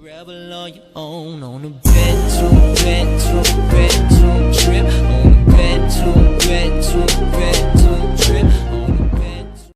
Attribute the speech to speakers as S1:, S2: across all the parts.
S1: Rebel on your own on a bed trip on a bed trip on a bed.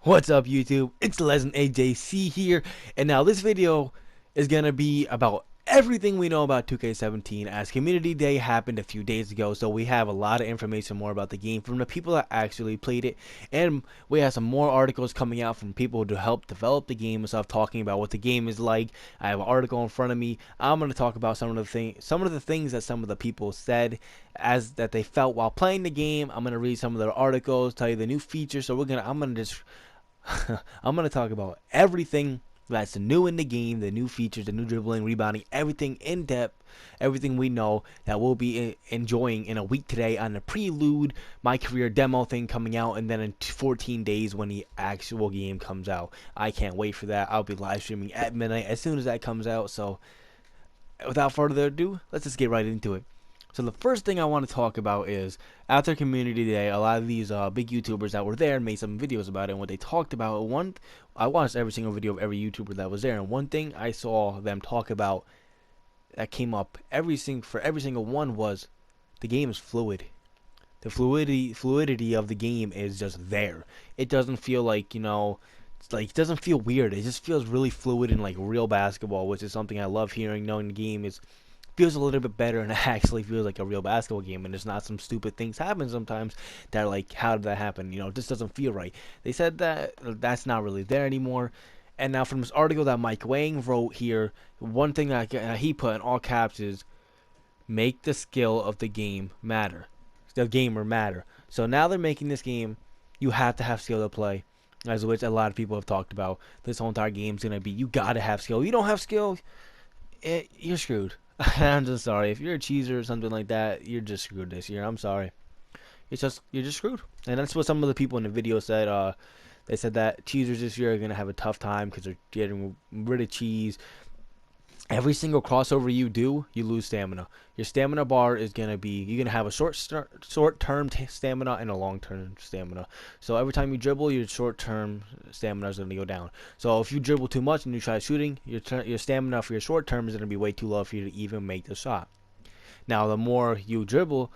S2: What's up YouTube? It's Legend AJC here, and now this video is gonna be about everything we know about 2K17 as Community Day happened a few days ago, so we have a lot of information more about the game from the people that actually played it, and we have some more articles coming out from people to help develop the game and stuff, talking about what the game is like. I have an article in front of me. I'm gonna talk about some of the things that some of the people said as that they felt while playing the game. I'm gonna read some of their articles, tell you the new features. So I'm gonna talk about everything that's new in the game, the new features, the new dribbling, rebounding, everything in depth, everything we know that we'll be enjoying in a week today on the Prelude, my career demo thing coming out, and then in 14 days when the actual game comes out. I can't wait for that. I'll be live streaming at midnight as soon as that comes out. So without further ado, let's just get right into it. So the first thing I want to talk about is after Community Day, a lot of these big YouTubers that were there made some videos about it, and what they talked about. I watched every single video of every YouTuber that was there, and one thing I saw them talk about that came up for every single one was the game is fluid. The fluidity of the game is just there. It doesn't feel like, it doesn't feel weird. It just feels really fluid and like real basketball, which is something I love hearing, knowing the game feels a little bit better and it actually feels like a real basketball game, and there's not some stupid things happen sometimes that are like, how did that happen? It just doesn't feel right. They said that that's not really there anymore. And now from this article that Mike Wang wrote here, one thing that he put in all caps is make the skill of the game matter. The gamer matter. So now they're making this game, you have to have skill to play, as which a lot of people have talked about. This whole entire game's going to be, you got to have skill. You don't have skill, you're screwed. I'm just sorry. If you're a cheeser or something like that, you're just screwed this year. I'm sorry. You're just screwed. And that's what some of the people in the video said. They said that cheesers this year are gonna have a tough time because they're getting rid of cheese. Every single crossover you do, you lose stamina. Your stamina bar is gonna be, you're gonna have a short-term stamina and a long-term stamina. So every time you dribble, your short-term stamina is gonna go down. So if you dribble too much and you try shooting, your stamina for your short-term is gonna be way too low for you to even make the shot. Now, the more you dribble,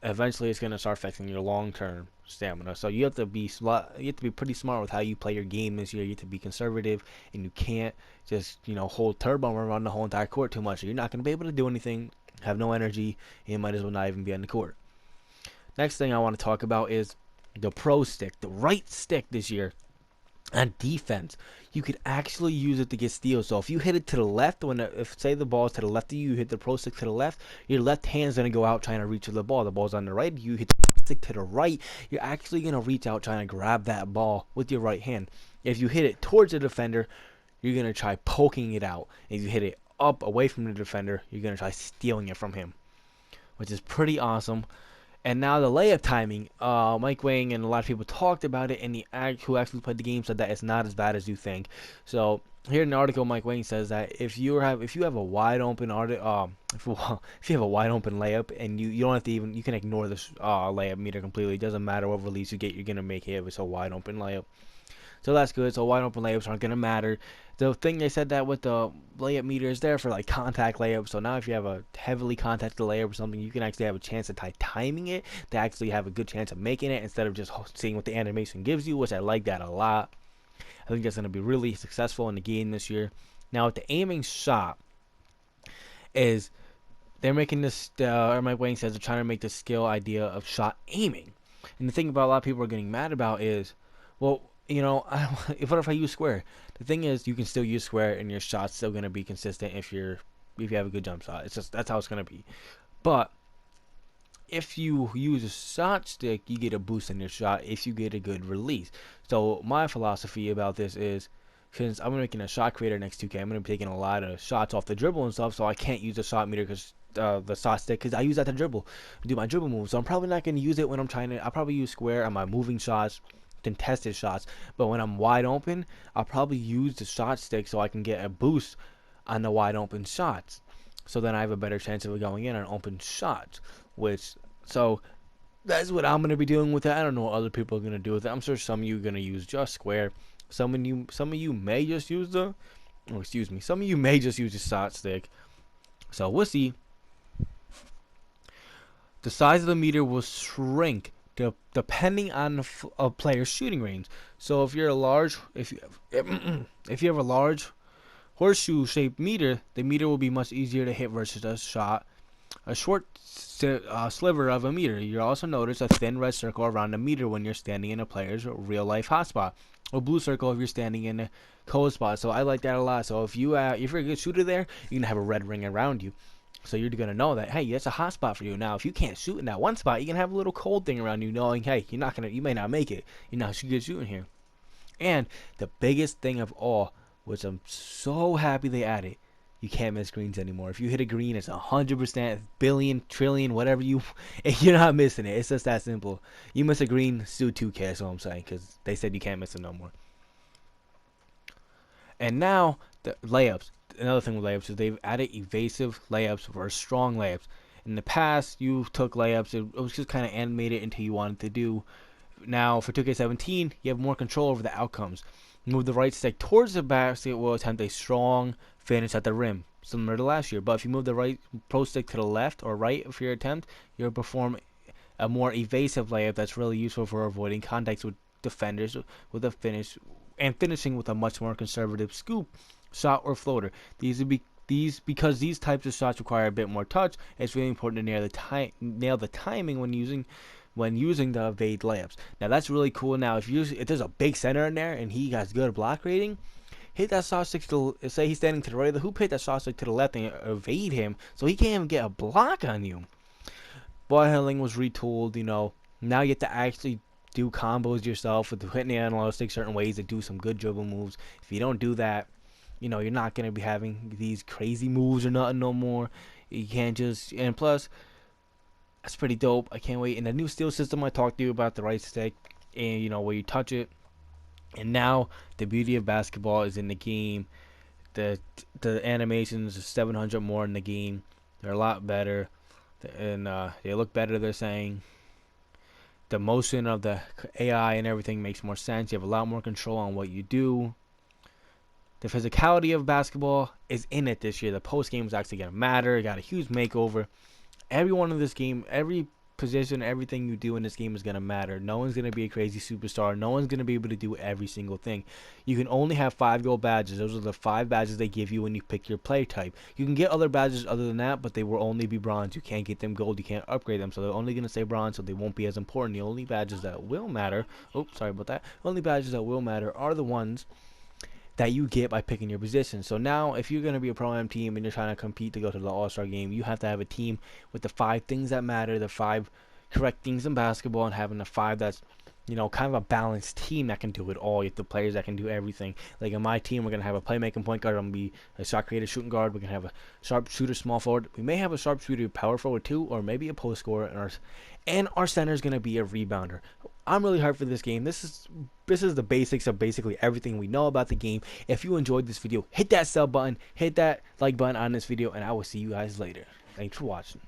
S2: eventually it's gonna start affecting your long-term stamina. So you have to be pretty smart with how you play your game this year. You have to be conservative, and you can't just hold turbo and run the whole entire court too much. You're not gonna be able to do anything, have no energy, and you might as well not even be on the court. Next thing I want to talk about is the pro stick, the right stick this year. On defense, you could actually use it to get steals. So if you hit it to the left, if say the ball is to the left of you, you hit the pro stick to the left, your left hand's gonna go out trying to reach for the ball. The ball's on the right, you hit the stick to the right, you're actually gonna reach out trying to grab that ball with your right hand. If you hit it towards the defender, you're gonna try poking it out. If you hit it up away from the defender, you're gonna try stealing it from him, which is pretty awesome. And now the layup timing, Mike Wang and a lot of people talked about it, and who actually played the game said that it's not as bad as you think. So here in the article, Mike Wang says that if you have a wide open if you have a wide open layup, and you don't have to you can ignore this layup meter completely. It doesn't matter what release you get, you're gonna make it if it's a wide open layup. So that's good. So wide open layups aren't gonna matter. The thing they said that with the layup meter is there for like contact layups. So now if you have a heavily contacted layup or something, you can actually have a chance of timing it to actually have a good chance of making it instead of just seeing what the animation gives you, which I like that a lot. I think that's gonna be really successful in the game this year. Now with the aiming shot, is they're making this. Mike Wang says they're trying to make the skill idea of shot aiming. And the thing about a lot of people are getting mad about is, well, what if I use square? The thing is, you can still use square, and your shot's still gonna be consistent if you have a good jump shot. It's just that's how it's gonna be. But if you use a shot stick, you get a boost in your shot if you get a good release. So my philosophy about this is, since I'm making a shot creator next 2K, I'm gonna be taking a lot of shots off the dribble and stuff. So I can't use the shot meter because the shot stick, because I use that to dribble, do my dribble moves. So I'm probably not gonna use it when I'm trying to. I'll probably use square on my moving shots, contested shots, but when I'm wide open, I'll probably use the shot stick so I can get a boost on the wide open shots. So then I have a better chance of going in on open shots. So that's what I'm gonna be doing with it. I don't know what other people are gonna do with it. I'm sure some of you are gonna use just square. Some of you may just use the Oh, excuse me. Some of you may just use a shot stick. So we'll see. The size of the meter will shrink depending on a player's shooting range. So if you're a large, if you have a large horseshoe-shaped meter, the meter will be much easier to hit versus a short sliver of a meter. You'll also notice a thin red circle around the meter when you're standing in a player's real-life hotspot, a blue circle if you're standing in a cold spot. So I like that a lot. So if you're a good shooter there, you're gonna have a red ring around you. So you're gonna know that, hey, that's a hot spot for you. Now, if you can't shoot in that one spot, you can have a little cold thing around you, knowing, hey, you may not make it. You're not good shooting here. And the biggest thing of all, which I'm so happy they added, you can't miss greens anymore. If you hit a green, it's 100%, billion, trillion, whatever you're not missing it. It's just that simple. You miss a green, sue 2K, that's what I'm saying, because they said you can't miss it no more. And now, the layups. Another thing with layups is they've added evasive layups or strong layups. In the past, you took layups, it was just kind of animated until you wanted to do. Now, for 2K17, you have more control over the outcomes. Move the right stick towards the basket will attempt a strong finish at the rim, similar to last year. But if you move the right pro stick to the left or right for your attempt, you'll perform a more evasive layup that's really useful for avoiding contacts with defenders with a finish and finishing with a much more conservative scoop shot or floater. Because these types of shots require a bit more touch, it's really important to nail the timing when using the evade layups. Now that's really cool. Now if there's a big center in there and he has good block rating, hit that shot stick to say he's standing to the right of the hoop, hit that shot stick to the left and evade him so he can't even get a block on you. Ball handling was retooled. Now you have to actually do combos yourself with hitting the analog stick certain ways to do some good dribble moves. If you don't do that, you're not going to be having these crazy moves or nothing no more. You can't just, and plus, that's pretty dope. I can't wait. And the new steal system I talked to you about, the right stick, and where you touch it. And now the beauty of basketball is in the game. The animations are 700 more in the game. They're a lot better, and they look better. They're saying the motion of the AI and everything makes more sense. You have a lot more control on what you do. The physicality of basketball is in it this year. The post game is actually going to matter. It got a huge makeover. Everyone in this game, every position, everything you do in this game is going to matter. No one's going to be a crazy superstar. No one's going to be able to do every single thing. You can only have 5 gold badges. Those are the 5 badges they give you when you pick your play type. You can get other badges other than that, but they will only be bronze. You can't get them gold. You can't upgrade them. So they're only going to say bronze, so they won't be as important. The only badges that will matter, sorry about that. Only badges that will matter are the ones that you get by picking your position. So now, if you're going to be a Pro-Am team and you're trying to compete to go to the All-Star game, you have to have a team with the 5 things that matter, the 5 correct things in basketball, and having the 5 that's, kind of a balanced team that can do it all. You have the players that can do everything. Like in my team, we're going to have a playmaking point guard. I'm going to be a shot creator shooting guard. We're going to have a sharp shooter small forward. We may have a sharp shooter power forward too, or maybe a post scorer. And our center is going to be a rebounder. I'm really hyped for this game. This is the basics of basically everything we know about the game. If you enjoyed this video, hit that sub button, hit that like button on this video, and I will see you guys later. Thanks for watching.